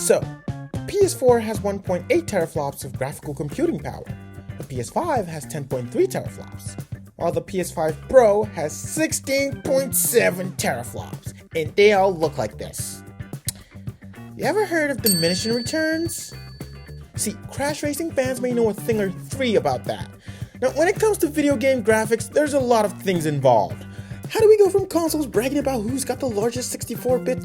So, the PS4 has 1.8 teraflops of graphical computing power. The PS5 has 10.3 teraflops, while the PS5 Pro has 16.7 teraflops, and they all look like this. You ever heard of diminishing returns? See, Crash Racing fans may know a thing or three about that. Now, when it comes to video game graphics, there's a lot of things involved. How do we go from consoles bragging about who's got the largest 64-bit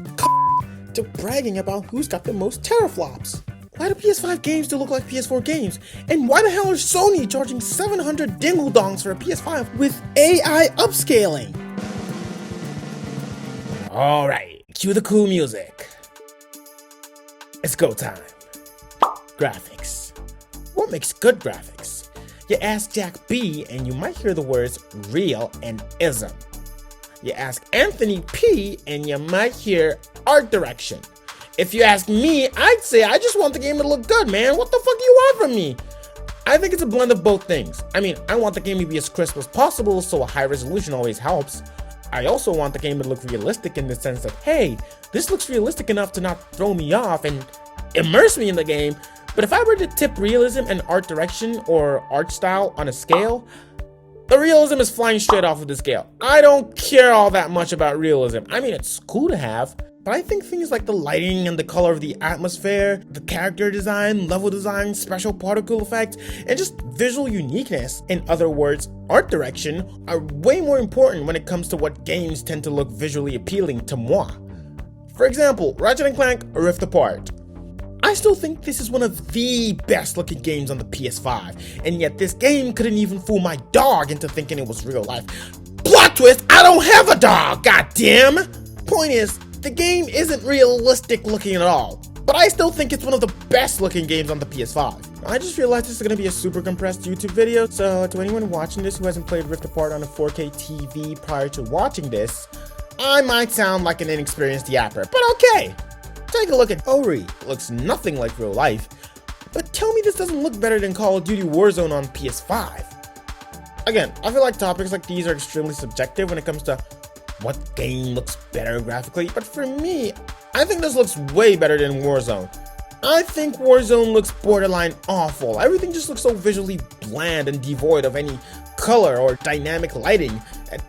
to bragging about who's got the most teraflops? Why do PS5 games still look like PS4 games? And why the hell is Sony charging 700 dingle-dongs for a PS5 with AI upscaling? Alright, cue the cool music. It's go time. Graphics. What makes good graphics? You ask Jack B and you might hear the words real and ism. You ask Anthony P and you might hear art direction. If you ask me, I'd say I just want the game to look good, man. What the fuck do you want from me? I think it's a blend of both things. I mean, I want the game to be as crisp as possible, so a high resolution always helps. I also want the game to look realistic in the sense that, hey, this looks realistic enough to not throw me off and immerse me in the game. But if I were to tip realism and art direction or art style on a scale, the realism is flying straight off of the scale. I don't care all that much about realism. I mean, it's cool to have, but I think things like the lighting and the color of the atmosphere, the character design, level design, special particle effects, and just visual uniqueness, in other words, art direction, are way more important when it comes to what games tend to look visually appealing to moi. For example, Ratchet & Clank Rift Apart. I still think this is one of the best looking games on the PS5, and yet this game couldn't even fool my dog into thinking it was real life. Plot twist, I don't have a dog, goddamn! Point is, the game isn't realistic looking at all, but I still think it's one of the best looking games on the PS5. I just realized this is going to be a super compressed YouTube video, so to anyone watching this who hasn't played Rift Apart on a 4K TV prior to watching this, I might sound like an inexperienced yapper, but okay. Take a look at Ori. It looks nothing like real life, but tell me this doesn't look better than Call of Duty Warzone on PS5. Again, I feel like topics like these are extremely subjective when it comes to what game looks better graphically, but for me, I think this looks way better than Warzone. I think Warzone looks borderline awful. Everything just looks so visually bland and devoid of any color or dynamic lighting.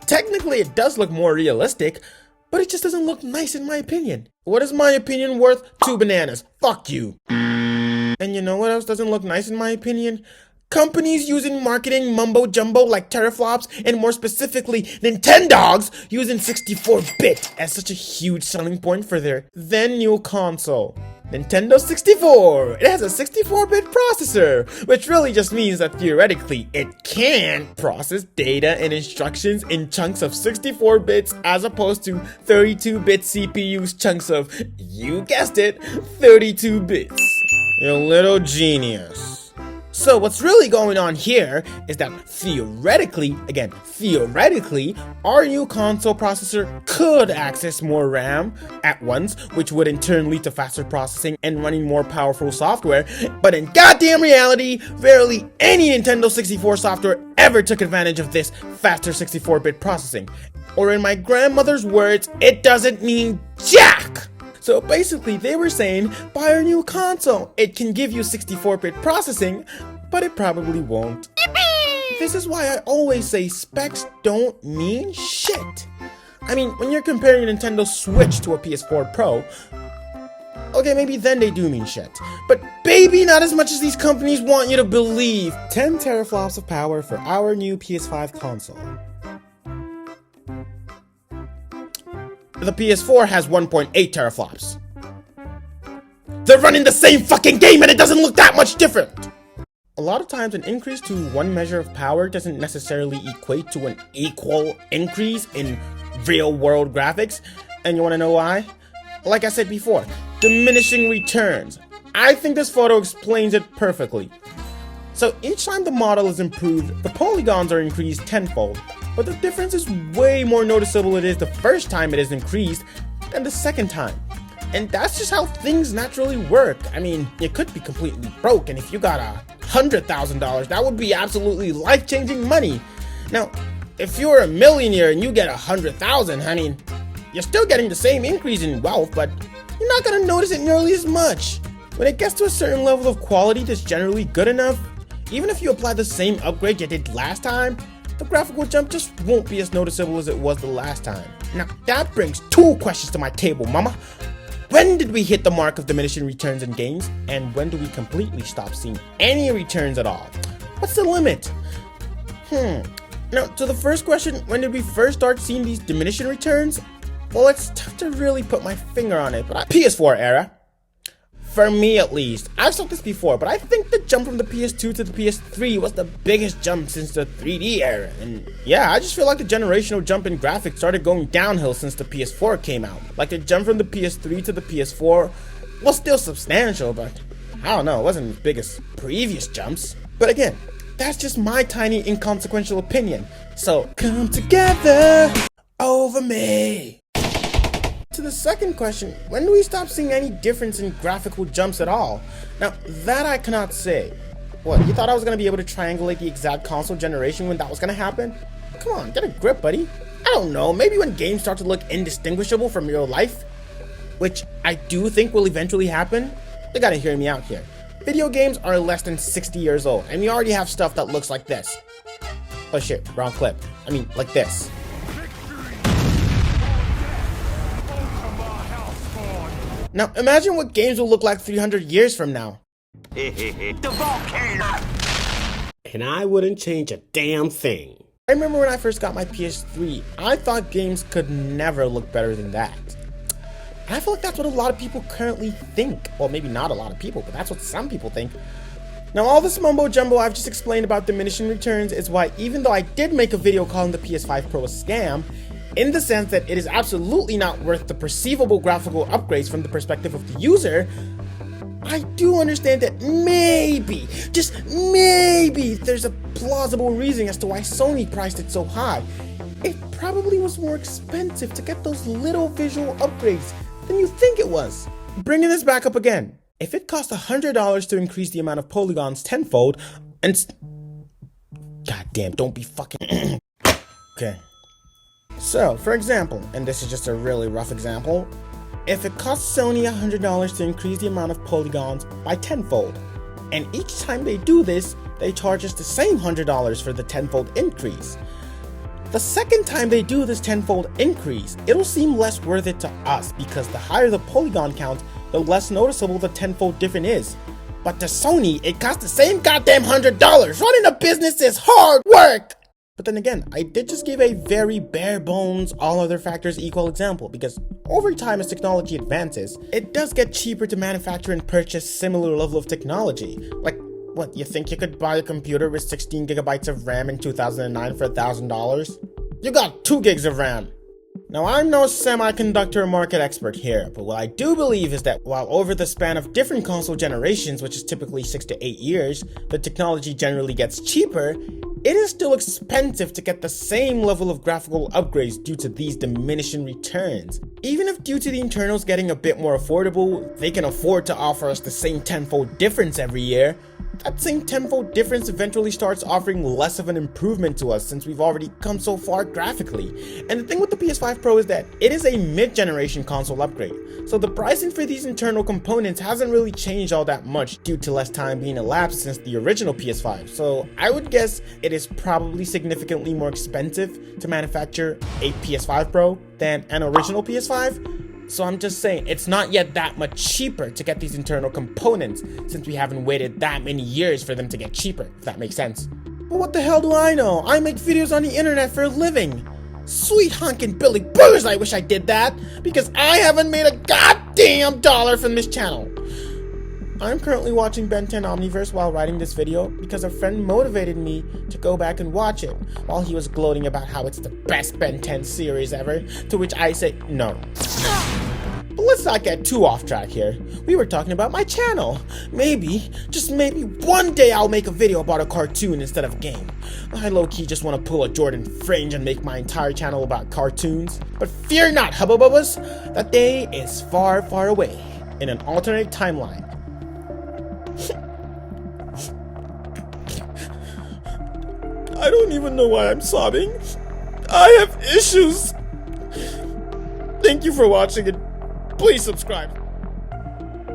Technically, it does look more realistic, but it just doesn't look nice in my opinion. What is my opinion worth? 2 bananas. Fuck you. And you know what else doesn't look nice in my opinion? Companies using marketing mumbo jumbo like teraflops, and more specifically, Nintendogs using 64-bit as such a huge selling point for their then new console. Nintendo 64! It has a 64-bit processor, which really just means that theoretically, it can process data and instructions in chunks of 64 bits as opposed to 32-bit CPU's chunks of, you guessed it, 32 bits. You little genius. So what's really going on here is that theoretically, our new console processor could access more RAM at once, which would in turn lead to faster processing and running more powerful software. But in goddamn reality, rarely any Nintendo 64 software ever took advantage of this faster 64-bit processing. Or in my grandmother's words, it doesn't mean jack! So basically, they were saying, buy our new console. It can give you 64-bit processing, but it probably won't. This is why I always say specs don't mean shit. I mean, when you're comparing a Nintendo Switch to a PS4 Pro, okay, maybe then they do mean shit. But baby, not as much as these companies want you to believe. 10 teraflops of power for our new PS5 console. The PS4 has 1.8 teraflops. They're running the same fucking game and it doesn't look that much different! A lot of times an increase to one measure of power doesn't necessarily equate to an equal increase in real world graphics. And you wanna know why? Like I said before, diminishing returns. I think this photo explains it perfectly. So each time the model is improved, the polygons are increased tenfold, but the difference is way more noticeable it is the first time it is increased than the second time. And that's just how things naturally work. I mean, you could be completely broke, and if you got $100,000, that would be absolutely life-changing money. Now, if you're a millionaire and you get 100,000, I mean, you're still getting the same increase in wealth, but you're not gonna notice it nearly as much. When it gets to a certain level of quality that's generally good enough, even if you apply the same upgrade you did last time, the graphical jump just won't be as noticeable as it was the last time. Now that brings two questions to my table, mama. When did we hit the mark of diminishing returns in games? And when do we completely stop seeing any returns at all? What's the limit? Now, to the first question, when did we first start seeing these diminishing returns? Well, it's tough to really put my finger on it, but PS4 era. For me at least. I've said this before, but I think the jump from the PS2 to the PS3 was the biggest jump since the 3D era. And yeah, I just feel like the generational jump in graphics started going downhill since the PS4 came out. Like the jump from the PS3 to the PS4 was still substantial, but I don't know, it wasn't as big as previous jumps. But again, that's just my tiny inconsequential opinion. So come together over me. To the second question, when do we stop seeing any difference in graphical jumps at all? Now, that I cannot say. What, you thought I was going to be able to triangulate the exact console generation when that was going to happen? Come on, get a grip, buddy. I don't know, maybe when games start to look indistinguishable from real life, which I do think will eventually happen. You gotta hear me out here. Video games are less than 60 years old, and we already have stuff that looks like this. Oh shit, wrong clip. I mean, like this. Now, imagine what games will look like 300 years from now. The volcano! And I wouldn't change a damn thing. I remember when I first got my PS3, I thought games could never look better than that. And I feel like that's what a lot of people currently think. Well, maybe not a lot of people, but that's what some people think. Now, all this mumbo jumbo I've just explained about diminishing returns is why, even though I did make a video calling the PS5 Pro a scam, in the sense that it is absolutely not worth the perceivable graphical upgrades from the perspective of the user, I do understand that maybe, just maybe, there's a plausible reason as to why Sony priced it so high. It probably was more expensive to get those little visual upgrades than you think it was. Bringing this back up again, if it cost $100 to increase the amount of polygons tenfold, and goddamn, don't be fucking okay. So, for example, and this is just a really rough example, if it costs Sony $100 to increase the amount of polygons by tenfold, and each time they do this, they charge us the same $100 for the tenfold increase. The second time they do this tenfold increase, it'll seem less worth it to us because the higher the polygon count, the less noticeable the tenfold difference is. But to Sony, it costs the same goddamn $100. Running a business is hard work! But then again, I did just give a very bare bones, all other factors equal example, because over time as technology advances, it does get cheaper to manufacture and purchase similar level of technology. Like, what, you think you could buy a computer with 16 gigabytes of RAM in 2009 for $1,000? You got 2 gigs of RAM. Now, I'm no semiconductor market expert here, but what I do believe is that while over the span of different console generations, which is typically 6 to 8 years, the technology generally gets cheaper, it is still expensive to get the same level of graphical upgrades due to these diminishing returns. Even if due to the internals getting a bit more affordable, they can afford to offer us the same tenfold difference every year, that same tenfold difference eventually starts offering less of an improvement to us since we've already come so far graphically. And the thing with the PS5 Pro is that it is a mid-generation console upgrade, so the pricing for these internal components hasn't really changed all that much due to less time being elapsed since the original PS5. So I would guess it is probably significantly more expensive to manufacture a PS5 Pro than an original PS5. So I'm just saying, it's not yet that much cheaper to get these internal components since we haven't waited that many years for them to get cheaper, if that makes sense. But what the hell do I know? I make videos on the internet for a living. Sweet honkin' Billy Boogers, I wish I did that, because I haven't made a goddamn dollar from this channel. I'm currently watching Ben 10 Omniverse while writing this video because a friend motivated me to go back and watch it while he was gloating about how it's the best Ben 10 series ever, to which I say no. But let's not get too off track here. We were talking about my channel. Maybe, just maybe one day I'll make a video about a cartoon instead of a game. I low-key just want to pull a Jordan Fringe and make my entire channel about cartoons. But fear not, Hubba Bubbas, that day is far, far away in an alternate timeline. I don't even know why I'm sobbing. I have issues. Thank you for watching and please subscribe.